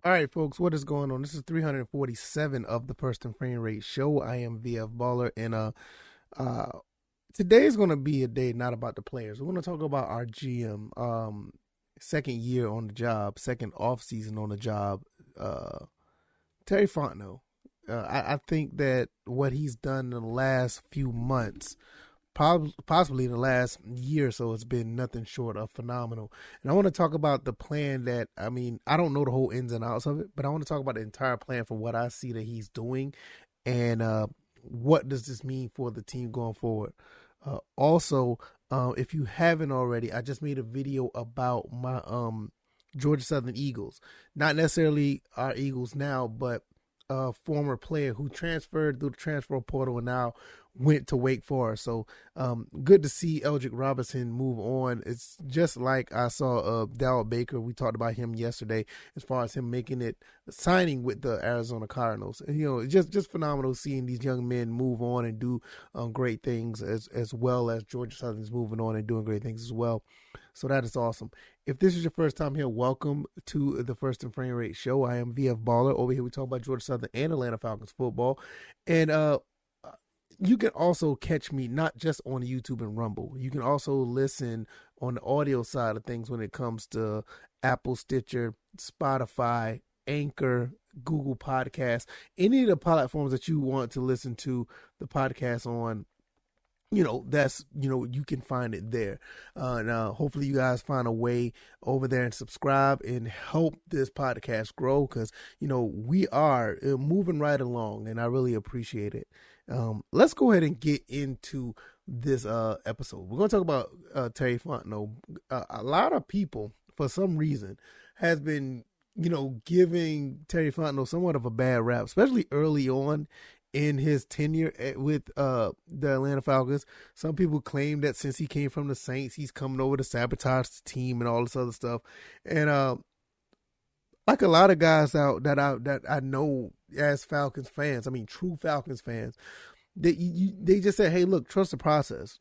All right, folks, what is going on? This is 347 of the First and Frame Rate Show. I am VF Baller, and uh, today is going to be a day not about the players. We're going to talk about our GM, second year on the job, second off season on the job, Terry Fontenot. I think that what he's done in the last few months, possibly the last year or so, has been nothing short of phenomenal. And I want to talk about the plan that, I don't know the whole ins and outs of it, but I want to talk about the entire plan from what I see that he's doing and what does this mean for the team going forward. Also, if you haven't already, I just made a video about my Georgia Southern Eagles. Not necessarily our Eagles now, but a former player who transferred through the transfer portal and now went to Wake Forest. So good to see Eldrick Robinson move on. It's just like I saw Darrell Baker. We talked about him yesterday as far as him making it, signing with the Arizona Cardinals. And, just phenomenal seeing these young men move on and do great things as well as Georgia Southern's moving on and doing great things as well. So that is awesome. If this is your first time here, welcome to the First and Frame Rate Show. I am VF Baller. Over here we talk about Georgia Southern and Atlanta Falcons football. And you can also catch me not just on YouTube and Rumble. You can also listen on the audio side of things when it comes to Apple, Stitcher, Spotify, Anchor, Google Podcasts, any of the platforms that you want to listen to the podcast on. You can find it there. Now, hopefully you guys find a way over there and subscribe and help this podcast grow because, we are moving right along and I really appreciate it. Let's go ahead and get into this episode. We're going to talk about Terry Fontenot. A lot of people, for some reason, has been, giving Terry Fontenot somewhat of a bad rap, especially early on in his tenure with the Atlanta Falcons. Some people claim that since he came from the Saints, he's coming over to sabotage the team and all this other stuff. And like a lot of guys out that I know as Falcons fans, true Falcons fans, they just say, hey, look, trust the process.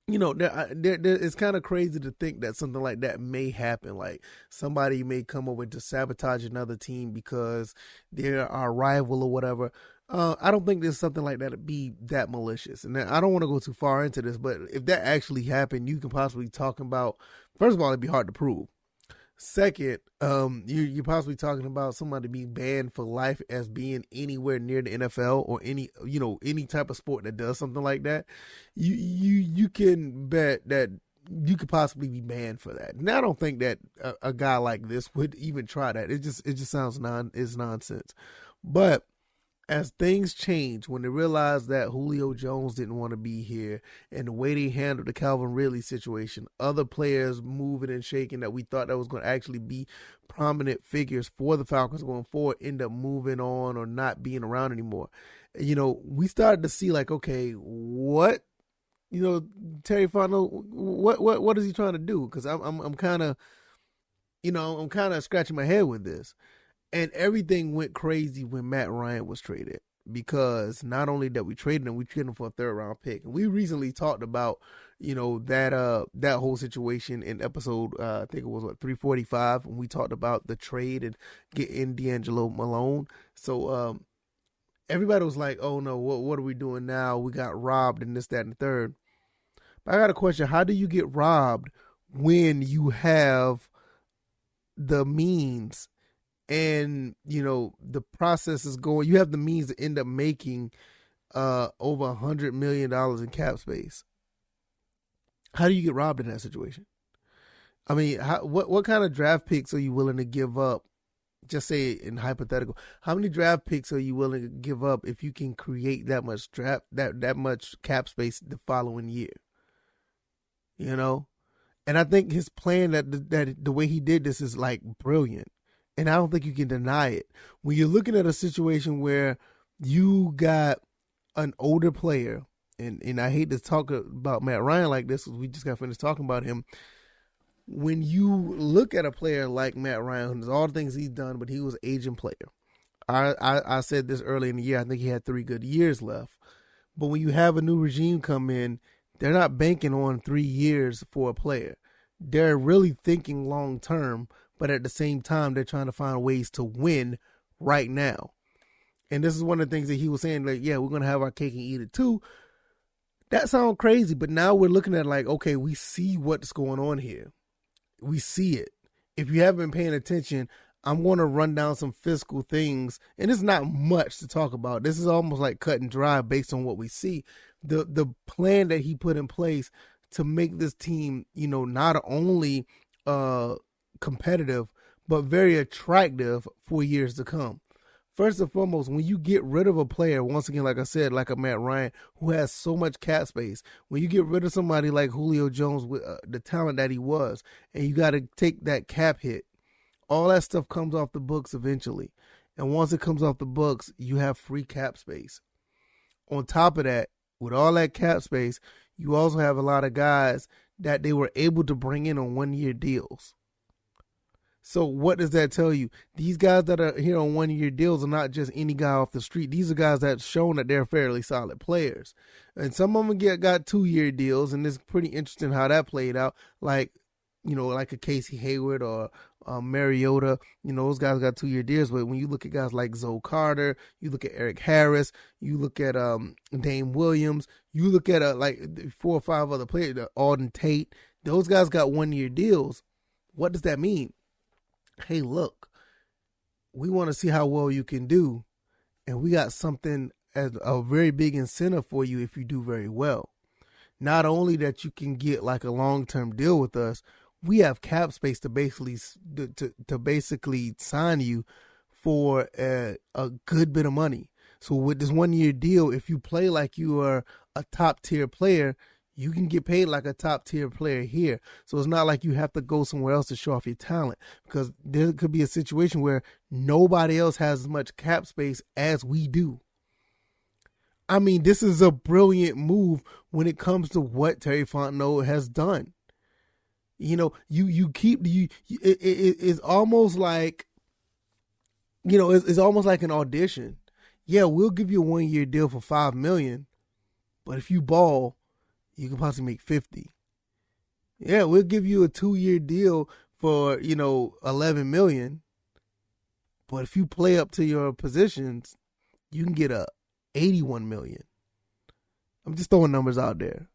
It's kind of crazy to think that something like that may happen. Like somebody may come over to sabotage another team because they're our rival or whatever. I don't think there's something like that to be that malicious. And I don't want to go too far into this, but if that actually happened, you can possibly talk about, first of all, it'd be hard to prove. Second, you're possibly talking about somebody being banned for life as being anywhere near the NFL or any type of sport that does something like that. You can bet that you could possibly be banned for that. And I don't think that a guy like this would even try that. It just sounds it's nonsense. But as things change, when they realized that Julio Jones didn't want to be here and the way they handled the Calvin Ridley situation, other players moving and shaking that we thought that was going to actually be prominent figures for the Falcons going forward end up moving on or not being around anymore. We started to see like, okay, what, Terry Fontenot, what is he trying to do? Because I'm kind of scratching my head with this. And everything went crazy when Matt Ryan was traded because not only that we traded him, we traded him for a third round pick. And we recently talked about, that whole situation in episode, I think it was 345 when we talked about the trade and getting D'Angelo Malone. So everybody was like, oh no, what are we doing now? We got robbed and this, that, and the third. But I got a question. How do you get robbed when you have the means and the process is going, you have the means to end up making over $100 million in cap space? How do you get robbed in that situation? What kind of draft picks are you willing to give up? Just say in hypothetical, how many draft picks are you willing to give up if you can create that much that much cap space the following year? And I think his plan that the way he did this is like brilliant. And I don't think you can deny it. When you're looking at a situation where you got an older player, and I hate to talk about Matt Ryan like this because we just got finished talking about him. When you look at a player like Matt Ryan, there's all the things he's done, but he was an aging player. I said this early in the year. I think he had 3 good years left. But when you have a new regime come in, they're not banking on 3 years for a player. They're really thinking long term. but at the same time, they're trying to find ways to win right now. And this is one of the things that he was saying, like, yeah, we're going to have our cake and eat it too. That sounds crazy, but now we're looking at like, okay, we see what's going on here. We see it. If you haven't been paying attention, I'm going to run down some fiscal things, and it's not much to talk about. This is almost like cut and dry based on what we see. The plan that he put in place to make this team, not only competitive, but very attractive for years to come. First and foremost, when you get rid of a player, once again, like I said, like a Matt Ryan, who has so much cap space, when you get rid of somebody like Julio Jones with the talent that he was, and you got to take that cap hit, all that stuff comes off the books eventually. And once it comes off the books, you have free cap space. On top of that, with all that cap space, you also have a lot of guys that they were able to bring in on one-year deals. So what does that tell you? These guys that are here on one-year deals are not just any guy off the street. These are guys that have shown that they're fairly solid players. And some of them got 2-year deals, and it's pretty interesting how that played out. Like a Casey Hayward or Mariota, those guys got 2-year deals. But when you look at guys like Zoe Carter, you look at Eric Harris, you look at Dame Williams, you look at like 4 or 5 other players, Alden Tate, those guys got 1-year deals. What does that mean? Hey, look, we want to see how well you can do, and we got something as a very big incentive for you if you do very well. Not only that you can get like a long-term deal with us, we have cap space to basically sign you for a good bit of money. So with this 1-year deal, if you play like you are a top-tier player, you can get paid like a top-tier player here. So it's not like you have to go somewhere else to show off your talent, because there could be a situation where nobody else has as much cap space as we do. I mean, this is a brilliant move when it comes to what Terry Fontenot has done. It's almost like, it's almost like an audition. Yeah, we'll give you a 1-year deal for $5 million, but if you ball, you can possibly make 50. Yeah, we'll give you a 2-year deal for, $11 million. But if you play up to your positions, you can get a $81 million. I'm just throwing numbers out there.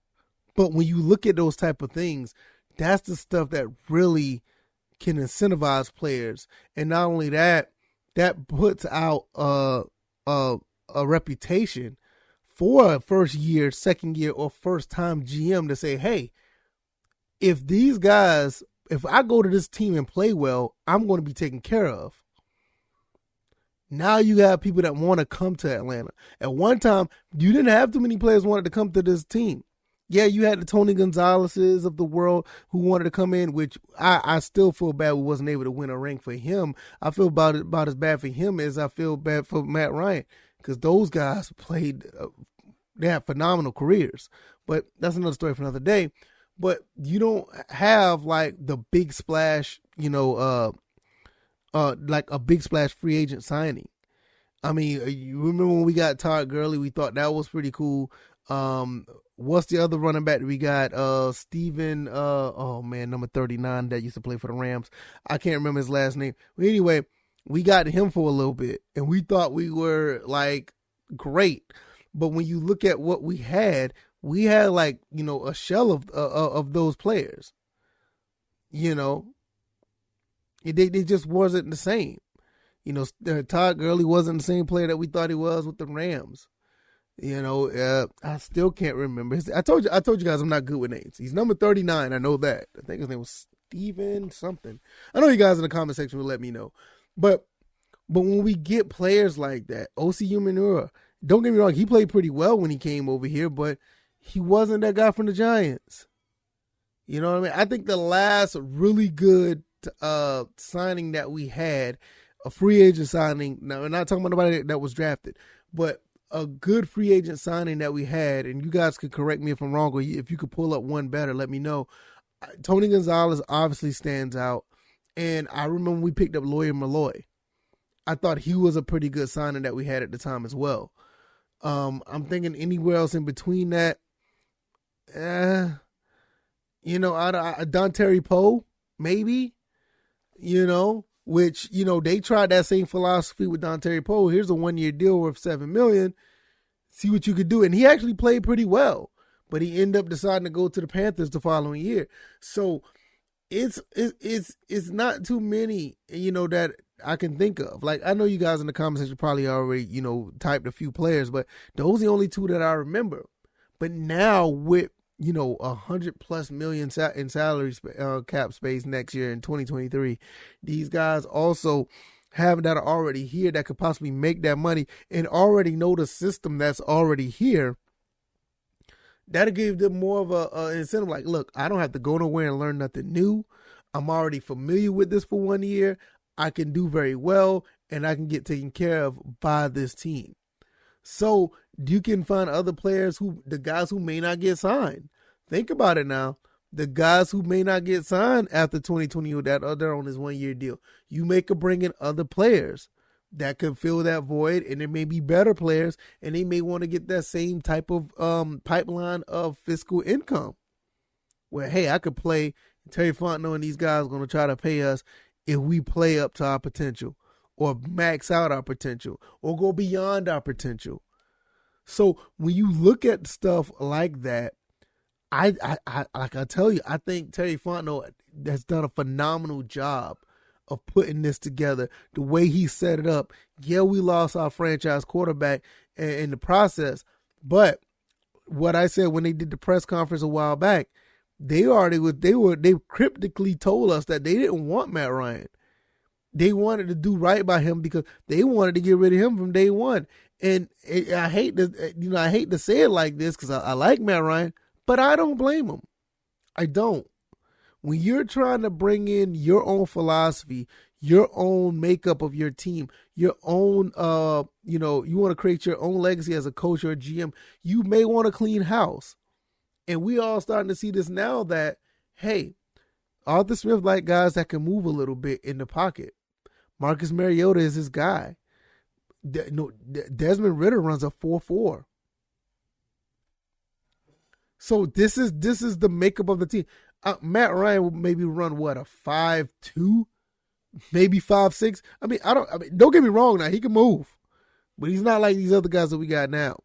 But when you look at those type of things, that's the stuff that really can incentivize players. And not only that, that puts out a reputation for a first year, second year, or first time GM to say, hey, if I go to this team and play well, I'm going to be taken care of. Now you got people that want to come to Atlanta. At one time, you didn't have too many players wanted to come to this team. Yeah, you had the Tony Gonzalez's of the world who wanted to come in, which I still feel bad we wasn't able to win a ring for him. I feel about as bad for him as I feel bad for Matt Ryan, because those guys played, they have phenomenal careers. But that's another story for another day. But you don't have like the big splash, like a big splash free agent signing. I mean, you remember when we got Todd Gurley? We thought that was pretty cool. What's the other running back that we got? Steven, number 39 that used to play for the Rams. I can't remember his last name. But anyway, we got him for a little bit, and we thought we were like great. But when you look at what we had like, a shell of those players. They just wasn't the same. Todd Gurley wasn't the same player that we thought he was with the Rams. I still can't remember. I told you guys I'm not good with names. He's number 39. I know that. I think his name was Steven something. I know you guys in the comment section will let me know. But when we get players like that, O.C. Umenyiora, don't get me wrong, he played pretty well when he came over here, but he wasn't that guy from the Giants. You know what I mean? I think the last really good signing that we had, a free agent signing, now we're not talking about nobody that was drafted, but a good free agent signing that we had, and you guys could correct me if I'm wrong, or if you could pull up one better, let me know. Tony Gonzalez obviously stands out, and I remember when we picked up Lawyer Malloy. I thought he was a pretty good signing that we had at the time as well. I'm thinking anywhere else in between that, Don Terry Poe, maybe. which, they tried that same philosophy with Dontari Poe. Here's a 1-year deal worth $7 million. See what you could do. And he actually played pretty well, but he ended up deciding to go to the Panthers the following year. So it's not too many, that I can think of. Like, I know you guys in the comment section probably already, typed a few players, but those are the only two that I remember. But now with, $100+ million in salary cap space next year in 2023, these guys also have that are already here that could possibly make that money and already know the system that's already here. That'll give them more of a incentive. Like, look, I don't have to go nowhere and learn nothing new. I'm already familiar with this for 1 year. I can do very well, and I can get taken care of by this team. So you can find other players the guys who may not get signed. Think about it now. The guys who may not get signed after 2020 that are on this 1-year deal. You may could bring in other players that could fill that void, and there may be better players, and they may want to get that same type of pipeline of fiscal income. Where, hey, I could play Terry Fontenot and these guys are going to try to pay us if we play up to our potential or max out our potential or go beyond our potential. So when you look at stuff like that, I tell you, I think Terry Fontenot has done a phenomenal job of putting this together. The way he set it up. Yeah, we lost our franchise quarterback in the process, but what I said when they did the press conference a while back, they cryptically told us that they didn't want Matt Ryan. They wanted to do right by him because they wanted to get rid of him from day one. And I hate to say it like this because I like Matt Ryan, but I don't blame him. I don't. When you're trying to bring in your own philosophy, your own makeup of your team, your own, you want to create your own legacy as a coach or a GM, you may want to clean house. And we all starting to see this now that, hey, Arthur Smith like guys that can move a little bit in the pocket. Marcus Mariota is his guy. Desmond Ridder runs a 4.4. So this is the makeup of the team. Matt Ryan will maybe run a 5.2, maybe 5.6. Don't get me wrong now, he can move, but he's not like these other guys that we got now.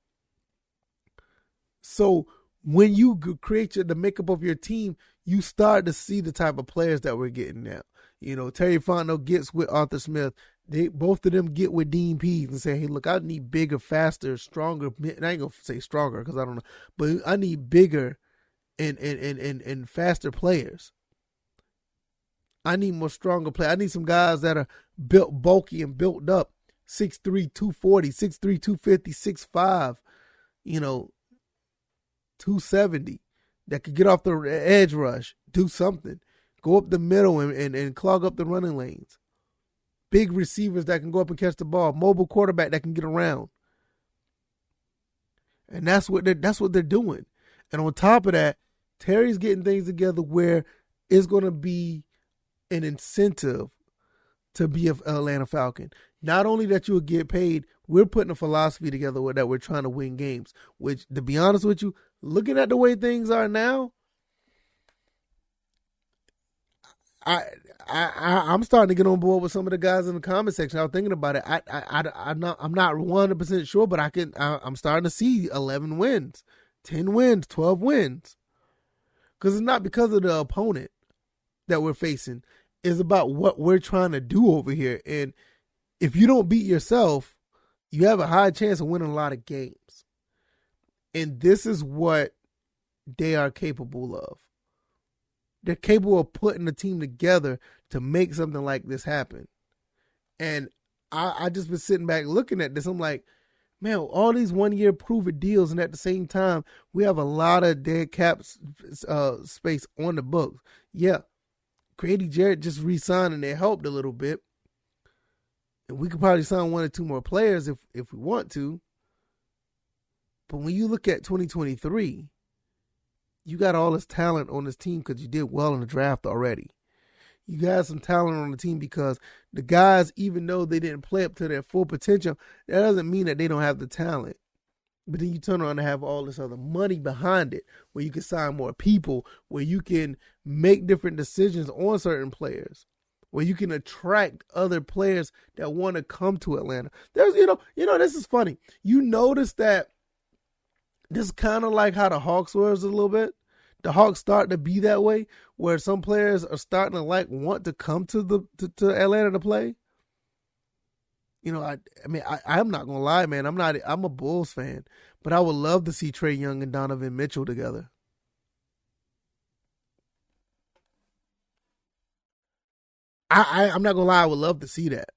So when you create the makeup of your team, you start to see the type of players that we're getting now. Terry Fontenot gets with Arthur Smith. Both of them get with Dean Pease and say, hey, look, I need bigger, faster, stronger. And I ain't going to say stronger because I don't know. But I need bigger and faster players. I need more stronger players. I need some guys that are built bulky and built up. 6'3", 240, 6'3", 250, 6'5", 270. That could get off the edge rush, do something. Go up the middle and clog up the running lanes. Big receivers that can go up and catch the ball. Mobile quarterback that can get around. And that's what they're doing. And on top of that, Terry's getting things together where it's going to be an incentive to be an Atlanta Falcon. Not only that you will get paid, we're putting a philosophy together where that we're trying to win games. Which, to be honest with you, looking at the way things are now, I'm starting to get on board with some of the guys in the comment section. I was thinking about it. I'm not 100% sure, but I'm starting to see 11 wins, 10 wins, 12 wins. Because it's not because of the opponent that we're facing. It's about what we're trying to do over here. And if you don't beat yourself, you have a high chance of winning a lot of games. And this is what they are capable of. They're capable of putting a team together to make something like this happen. And I just been sitting back looking at this. I'm like, man, all these 1-year prove-it deals, and at the same time, we have a lot of dead cap space on the books. Yeah, Grady Jarrett just re-signed, and it helped a little bit. And we could probably sign 1 or 2 more players if we want to. But when you look at 2023, you got all this talent on this team because you did well in the draft already. You got some talent on the team because the guys, even though they didn't play up to their full potential, that doesn't mean that they don't have the talent. But then you turn around and have all this other money behind it where you can sign more people, where you can make different decisions on certain players, where you can attract other players that want to come to Atlanta. There's, this is funny. You notice that this is kind of like how the Hawks were a little bit. The Hawks starting to be that way, where some players are starting to want to come to Atlanta to play. I'm not gonna lie, man. I'm a Bulls fan, but I would love to see Trae Young and Donovan Mitchell together. I'm not gonna lie, I would love to see that.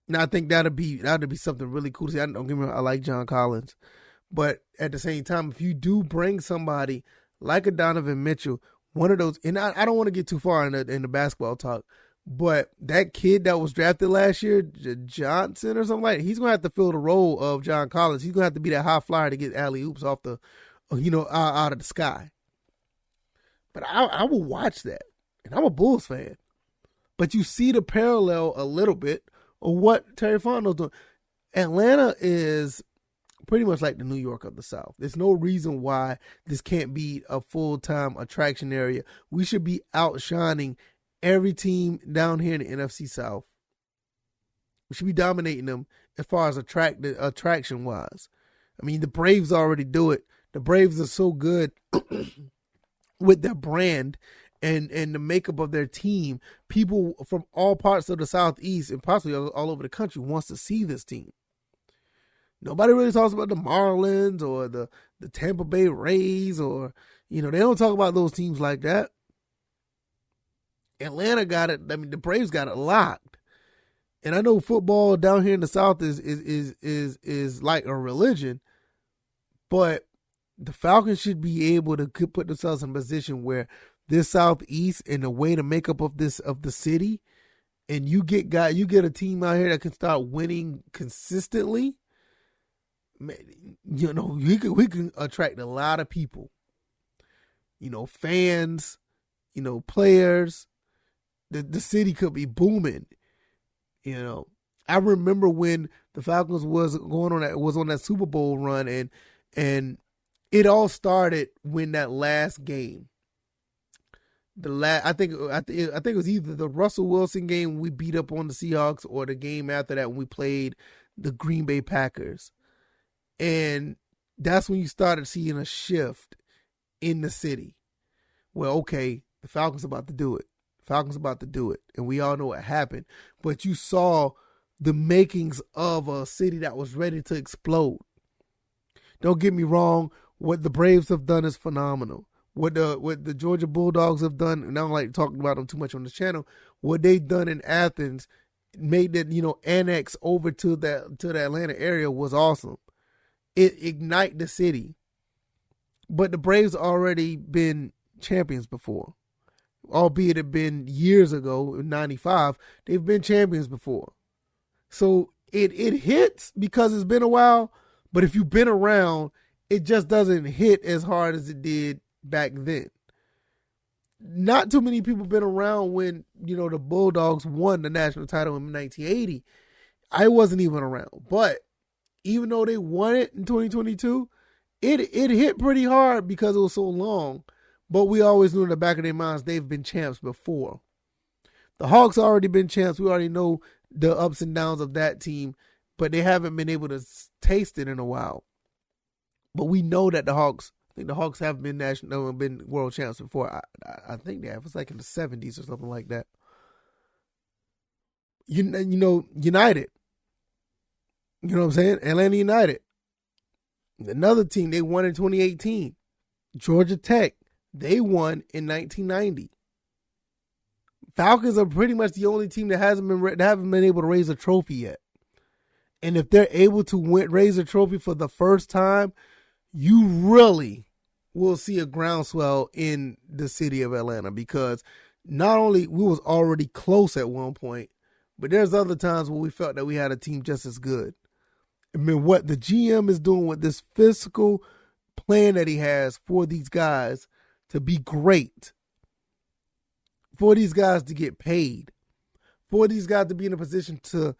Now I think that'd be something really cool to see. Don't get me wrong, I like John Collins, but at the same time, if you do bring somebody like a Donovan Mitchell, one of those, and I don't want to get too far in the basketball talk, but that kid that was drafted last year, Johnson or something like that, he's going to have to fill the role of John Collins. He's going to have to be that high flyer to get alley-oops off the, out of the sky. But I will watch that, and I'm a Bulls fan. But you see the parallel a little bit of what Terry Fontenot's doing. Atlanta is pretty much like the New York of the South. There's no reason why this can't be a full-time attraction area. We should be outshining every team down here in the NFC South. We should be dominating them as far as attraction-wise. I mean, the Braves already do it. The Braves are so good with their brand and the makeup of their team. People from all parts of the Southeast and possibly all over the country wants to see this team. Nobody really talks about the Marlins or the Tampa Bay Rays or, they don't talk about those teams like that. Atlanta got it. I mean, the Braves got it locked. And I know football down here in the South is like a religion, but the Falcons should be able to put themselves in a position where this Southeast and the way the makeup of the city, and you get a team out here that can start winning consistently. Man, we can attract a lot of people. Fans, players. The city could be booming. I remember when the Falcons was on that Super Bowl run, and it all started when that last game. I think it was either the Russell Wilson game when we beat up on the Seahawks, or the game after that when we played the Green Bay Packers, and that's when you started seeing a shift in the city. Well, okay, the Falcons about to do it. And we all know what happened. But you saw the makings of a city that was ready to explode. Don't get me wrong. What the Braves have done is phenomenal. What the Georgia Bulldogs have done, and I don't like talking about them too much on this channel, what they've done in Athens, made that, annex over to the Atlanta area was awesome. It ignite the city. But the Braves already been champions before. Albeit it been years ago, in 95, they've been champions before. So it hits because it's been a while, but if you've been around, it just doesn't hit as hard as it did back then. Not too many people been around when, the Bulldogs won the national title in 1980. I wasn't even around. But even though they won it in 2022, it hit pretty hard because it was so long. But we always knew in the back of their minds they've been champs before. The Hawks already been champs. We already know the ups and downs of that team, but they haven't been able to taste it in a while. But we know that the Hawks have been been world champs before. I think they have. It's like in the 70s or something like that. United. You know what I'm saying? Atlanta United. Another team, they won in 2018. Georgia Tech. They won in 1990. Falcons are pretty much the only team that haven't been able to raise a trophy yet. And if they're able to raise a trophy for the first time, you really will see a groundswell in the city of Atlanta, because not only we was already close at one point, but there's other times where we felt that we had a team just as good. I mean, what the GM is doing with this fiscal plan that he has for these guys to be great, for these guys to get paid, for these guys to be in a position to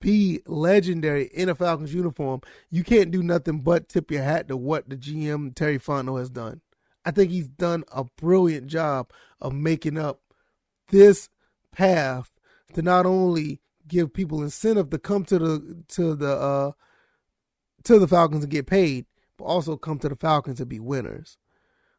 be legendary in a Falcons uniform, you can't do nothing but tip your hat to what the GM Terry Fontenot has done. I think he's done a brilliant job of making up this path to not only give people incentive to come to the Falcons and get paid, but also come to the Falcons and be winners.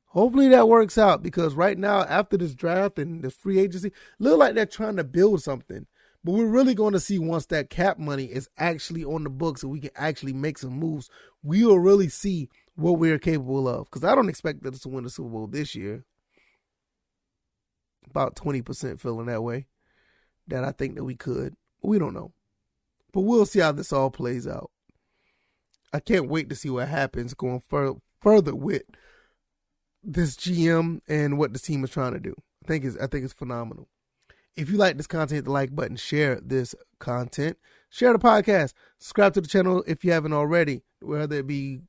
Hopefully that works out, because right now, after this draft and this free agency, look like they're trying to build something. But we're really going to see, once that cap money is actually on the books and we can actually make some moves, we will really see what we're capable of. Because I don't expect us to win the Super Bowl this year. About 20% feeling that way, that I think that we could. We don't know. But we'll see how this all plays out. I can't wait to see what happens going further with this GM and what the team is trying to do. I think it's phenomenal. If you like this content, hit the like button, share this content, share the podcast, subscribe to the channel if you haven't already, whether it be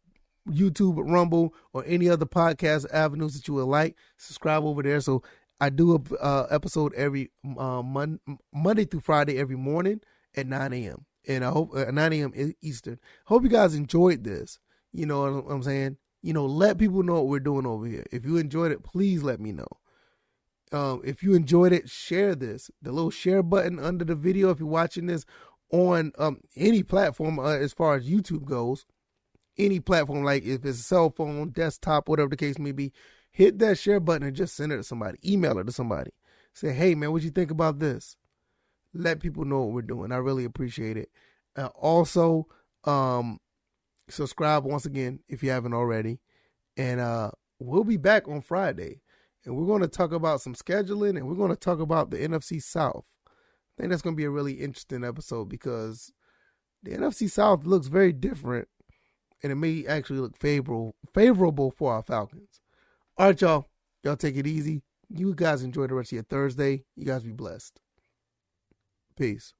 YouTube, Rumble, or any other podcast avenues that you would like. Subscribe over there. So I do a episode every Monday through Friday every morning at 9 a.m. And I hope 9 a.m. Eastern. Hope you guys enjoyed this. You know what I'm saying? You know, let people know what we're doing over here. If you enjoyed it, please let me know. If you enjoyed it, share this. The little share button under the video, if you're watching this on any platform as far as YouTube goes, any platform, like if it's a cell phone, desktop, whatever the case may be, hit that share button and just send it to somebody. Email it to somebody. Say, hey, man, what you think about this? Let people know what we're doing. I really appreciate it. Also, subscribe once again if you haven't already. And we'll be back on Friday. And we're going to talk about some scheduling, and we're going to talk about the NFC South. I think that's going to be a really interesting episode, because the NFC South looks very different, and it may actually look favorable for our Falcons. All right, y'all. Y'all take it easy. You guys enjoy the rest of your Thursday. You guys be blessed. Peace.